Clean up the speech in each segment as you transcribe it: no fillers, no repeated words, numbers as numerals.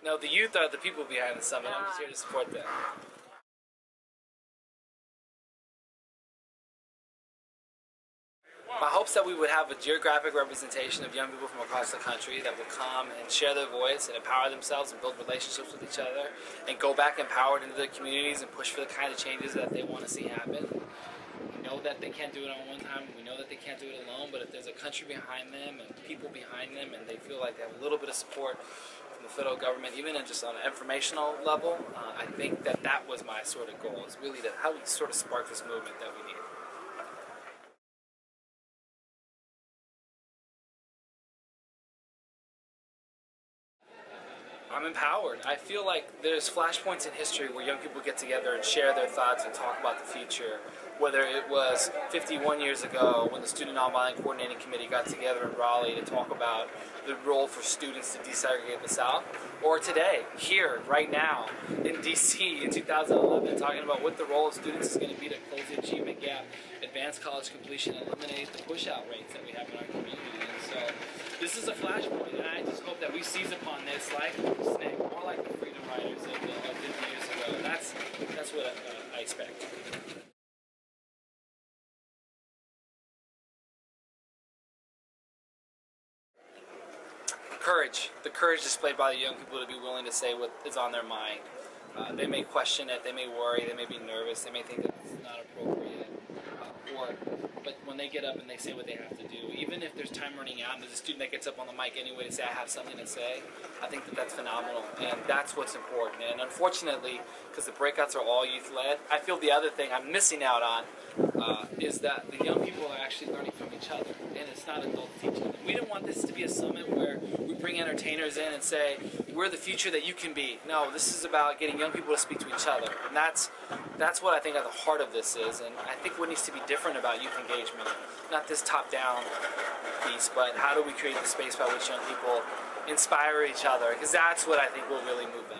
No, the youth are the people behind the summit. I'm just here to support them. My hopes that we would have a geographic representation of young people from across the country that will come and share their voice and empower themselves and build relationships with each other and go back empowered into their communities and push for the kind of changes that they want to see happen. We know that they can't do it on one time. We know that they can't do it alone, but if there's a country behind them and people behind them and they feel like they have a little bit of support from the federal government, even just on an informational level, I think that that was my sort of goal, is really to how we sort of spark this movement that we need. I'm empowered. I feel like there's flashpoints in history where young people get together and share their thoughts and talk about the future. Whether it was 51 years ago when the Student Nonviolent Coordinating Committee got together in Raleigh to talk about the role for students to desegregate the South, or today, here, right now, in DC in 2011, talking about what the role of students is going to be to close the achievement gap, advance college completion, and eliminate the push-out rates that we have in our community. And so this is a flashpoint, and I just hope that we seize upon this like SNCC, more like the freedom riders of 50 years ago. That's what I expect. Courage. The courage displayed by the young people to be willing to say what is on their mind. They may question it, they may worry, they may be nervous, they may think that it's not appropriate, but when they get up and they say what they have to do, even if there's time running out and there's a student that gets up on the mic anyway to say I have something to say, I think that that's phenomenal, and that's what's important. And unfortunately, because the breakouts are all youth-led, I feel the other thing I'm missing out on is that the young people are actually learning from each other, and it's not adult teaching. We didn't want this to be a summit where we bring entertainers in and say, we're the future that you can be. No, this is about getting young people to speak to each other, and that's what I think at the heart of this is, and I think what needs to be different about youth engagement, not this top-down piece, but how do we create the space by which young people inspire each other, because that's what I think will really move them.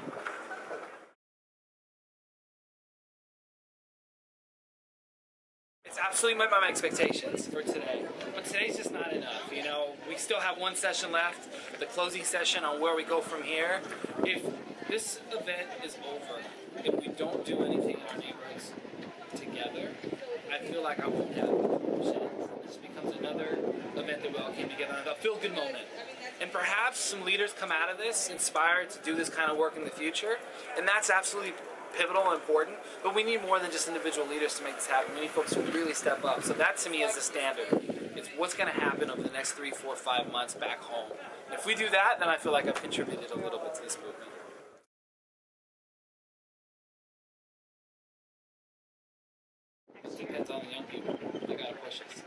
It's absolutely met my expectations for today, but today's just not enough. You know, we still have one session left, the closing session on where we go from here. If this event is over, if we don't do anything in our neighborhoods together, I feel like I won't have it. This becomes another event that we all came together on, a feel-good moment. And perhaps some leaders come out of this inspired to do this kind of work in the future, and that's absolutely pivotal and important, but we need more than just individual leaders to make this happen. We need folks who really step up. So that to me is the standard. It's what's going to happen over the next 3, 4, 5 months back home. And if we do that, then I feel like I've contributed a little bit to this movement. It depends on the young people. They got to push us.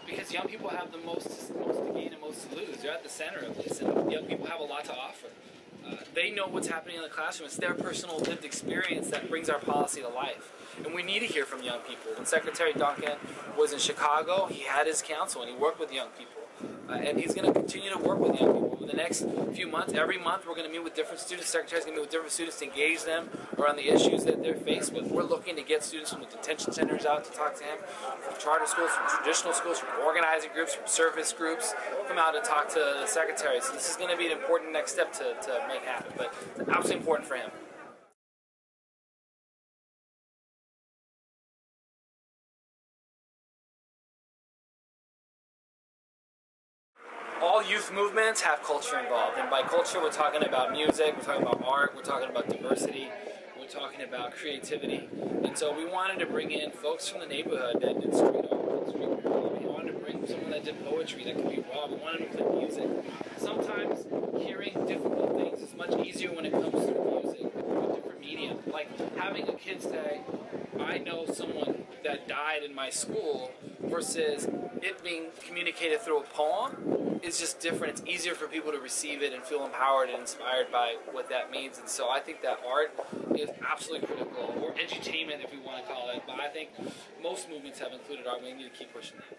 Because young people have the most to gain and most to lose. They're at the center of this, and young people have a lot to offer. They know what's happening in the classroom. It's their personal lived experience that brings our policy to life. And we need to hear from young people. When Secretary Duncan was in Chicago, he had his council and he worked with young people. And he's going to continue to work with young people. Over the next few months, every month we're going to meet with different students. The Secretary's going to meet with different students to engage them around the issues that they're faced with. We're looking to get students from the detention centers out to talk to him, from charter schools, from traditional schools, from organizing groups, from service groups, come out to talk to the Secretary. So this is going to be an important next step to make happen, but it's absolutely important for him. All youth movements have culture involved, and by culture we're talking about music, we're talking about art, we're talking about diversity, we're talking about creativity. And so we wanted to bring in folks from the neighborhood that did street art, street performing. We wanted to bring someone that did poetry that could be raw. We wanted to play music. Sometimes hearing difficult things is much easier when it comes to music, a different medium. Like having a kid say, I know someone that died in my school, versus it being communicated through a poem is just different. It's easier for people to receive it and feel empowered and inspired by what that means. And so I think that art is absolutely critical, or edutainment if we want to call it. But I think most movements have included art. We need to keep pushing that.